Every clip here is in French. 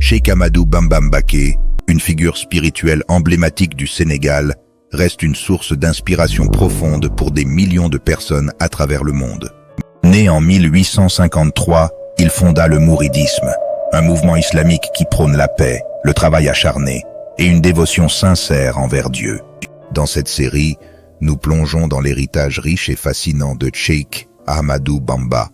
Cheikh Ahmadou Bamba Mbacké, une figure spirituelle emblématique du Sénégal, reste une source d'inspiration profonde pour des millions de personnes à travers le monde. Né en 1853, il fonda le mouridisme, un mouvement islamique qui prône la paix, le travail acharné et une dévotion sincère envers Dieu. Dans cette série, nous plongeons dans l'héritage riche et fascinant de Cheikh Ahmadou Bamba,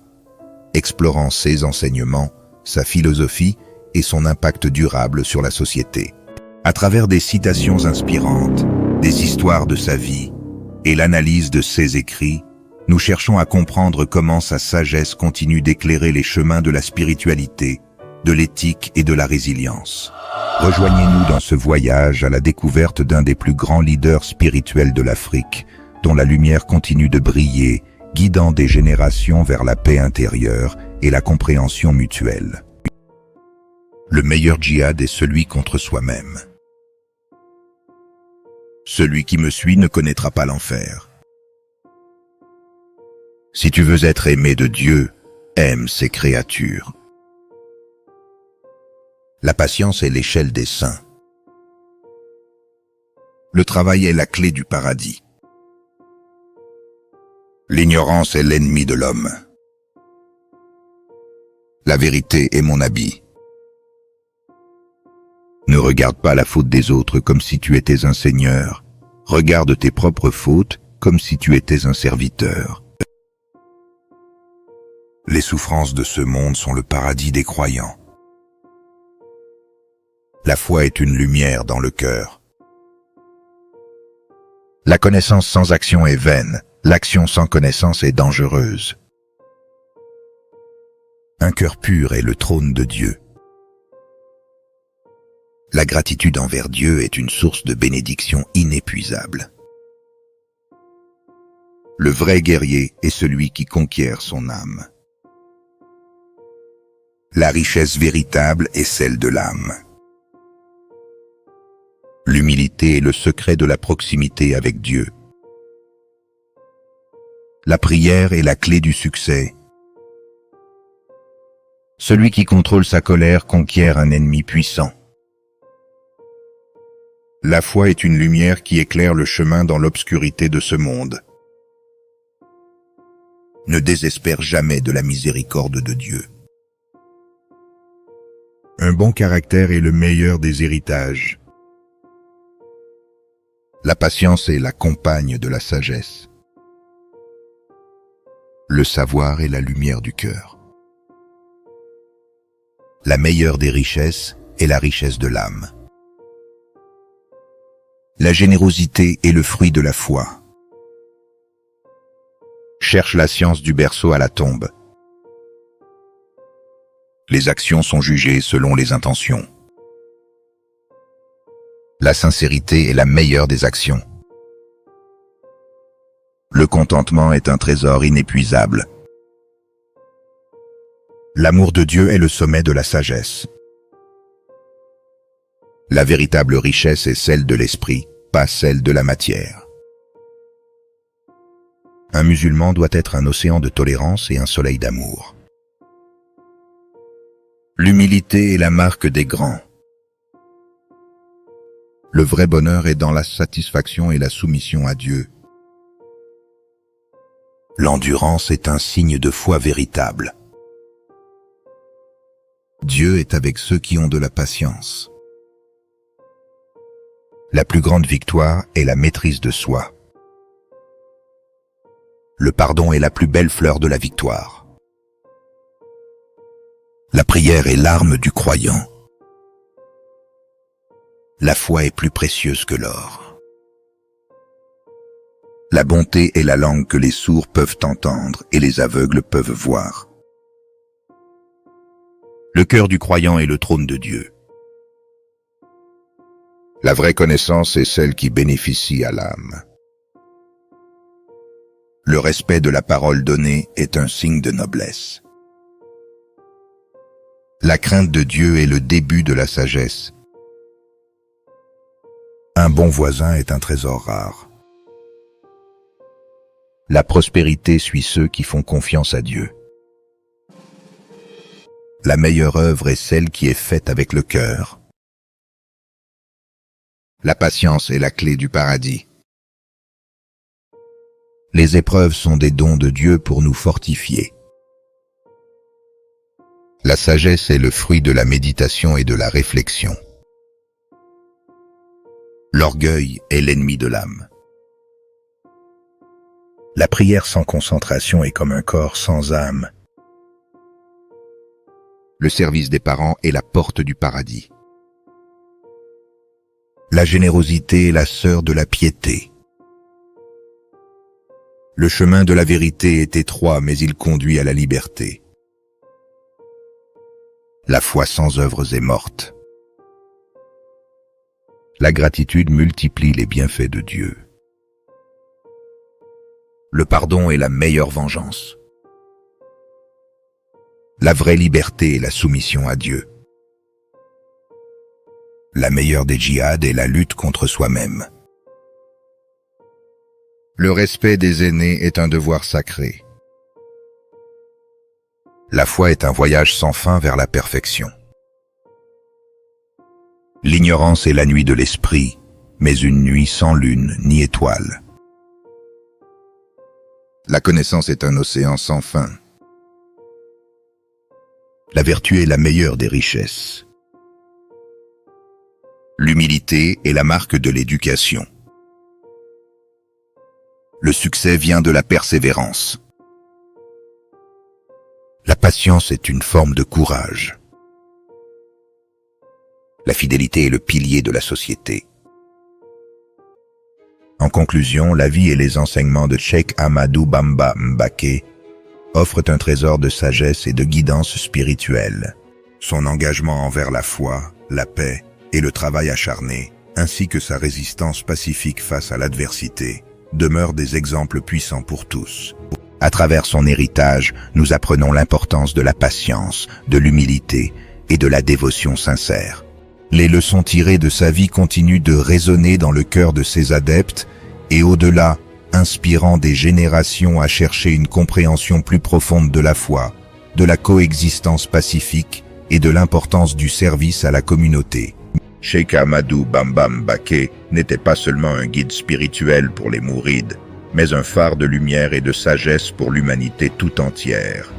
explorant ses enseignements, sa philosophie et son impact durable sur la société. À travers des citations inspirantes, des histoires de sa vie et l'analyse de ses écrits, nous cherchons à comprendre comment sa sagesse continue d'éclairer les chemins de la spiritualité, de l'éthique et de la résilience. Rejoignez-nous dans ce voyage à la découverte d'un des plus grands leaders spirituels de l'Afrique, dont la lumière continue de briller, guidant des générations vers la paix intérieure et la compréhension mutuelle. Le meilleur djihad est celui contre soi-même. Celui qui me suit ne connaîtra pas l'enfer. Si tu veux être aimé de Dieu, aime ses créatures. La patience est l'échelle des saints. Le travail est la clé du paradis. L'ignorance est l'ennemi de l'homme. La vérité est mon habit. Ne regarde pas la faute des autres comme si tu étais un seigneur. Regarde tes propres fautes comme si tu étais un serviteur. Les souffrances de ce monde sont le paradis des croyants. La foi est une lumière dans le cœur. La connaissance sans action est vaine. L'action sans connaissance est dangereuse. Un cœur pur est le trône de Dieu. La gratitude envers Dieu est une source de bénédiction inépuisable. Le vrai guerrier est celui qui conquiert son âme. La richesse véritable est celle de l'âme. L'humilité est le secret de la proximité avec Dieu. La prière est la clé du succès. Celui qui contrôle sa colère conquiert un ennemi puissant. La foi est une lumière qui éclaire le chemin dans l'obscurité de ce monde. Ne désespère jamais de la miséricorde de Dieu. Un bon caractère est le meilleur des héritages. La patience est la compagne de la sagesse. Le savoir est la lumière du cœur. La meilleure des richesses est la richesse de l'âme. La générosité est le fruit de la foi. Cherche la science du berceau à la tombe. Les actions sont jugées selon les intentions. La sincérité est la meilleure des actions. Le contentement est un trésor inépuisable. L'amour de Dieu est le sommet de la sagesse. La véritable richesse est celle de l'esprit, pas celle de la matière. Un musulman doit être un océan de tolérance et un soleil d'amour. L'humilité est la marque des grands. Le vrai bonheur est dans la satisfaction et la soumission à Dieu. L'endurance est un signe de foi véritable. Dieu est avec ceux qui ont de la patience. La plus grande victoire est la maîtrise de soi. Le pardon est la plus belle fleur de la victoire. La prière est l'arme du croyant. La foi est plus précieuse que l'or. La bonté est la langue que les sourds peuvent entendre et les aveugles peuvent voir. Le cœur du croyant est le trône de Dieu. La vraie connaissance est celle qui bénéficie à l'âme. Le respect de la parole donnée est un signe de noblesse. La crainte de Dieu est le début de la sagesse. Un bon voisin est un trésor rare. La prospérité suit ceux qui font confiance à Dieu. La meilleure œuvre est celle qui est faite avec le cœur. La patience est la clé du paradis. Les épreuves sont des dons de Dieu pour nous fortifier. La sagesse est le fruit de la méditation et de la réflexion. L'orgueil est l'ennemi de l'âme. La prière sans concentration est comme un corps sans âme. Le service des parents est la porte du paradis. La générosité est la sœur de la piété. Le chemin de la vérité est étroit, mais il conduit à la liberté. La foi sans œuvres est morte. La gratitude multiplie les bienfaits de Dieu. Le pardon est la meilleure vengeance. La vraie liberté est la soumission à Dieu. La meilleure des djihad est la lutte contre soi-même. Le respect des aînés est un devoir sacré. La foi est un voyage sans fin vers la perfection. L'ignorance est la nuit de l'esprit, mais une nuit sans lune ni étoile. La connaissance est un océan sans fin. La vertu est la meilleure des richesses. L'humilité est la marque de l'éducation. Le succès vient de la persévérance. La patience est une forme de courage. La fidélité est le pilier de la société. En conclusion, la vie et les enseignements de Cheikh Ahmadou Bamba Mbaké offrent un trésor de sagesse et de guidance spirituelle. Son engagement envers la foi, la paix et le travail acharné, ainsi que sa résistance pacifique face à l'adversité, demeurent des exemples puissants pour tous. À travers son héritage, nous apprenons l'importance de la patience, de l'humilité et de la dévotion sincère. Les leçons tirées de sa vie continuent de résonner dans le cœur de ses adeptes et au-delà, inspirant des générations à chercher une compréhension plus profonde de la foi, de la coexistence pacifique et de l'importance du service à la communauté. Cheikh Ahmadou Bamba Mbaké n'était pas seulement un guide spirituel pour les mourides, mais un phare de lumière et de sagesse pour l'humanité tout entière.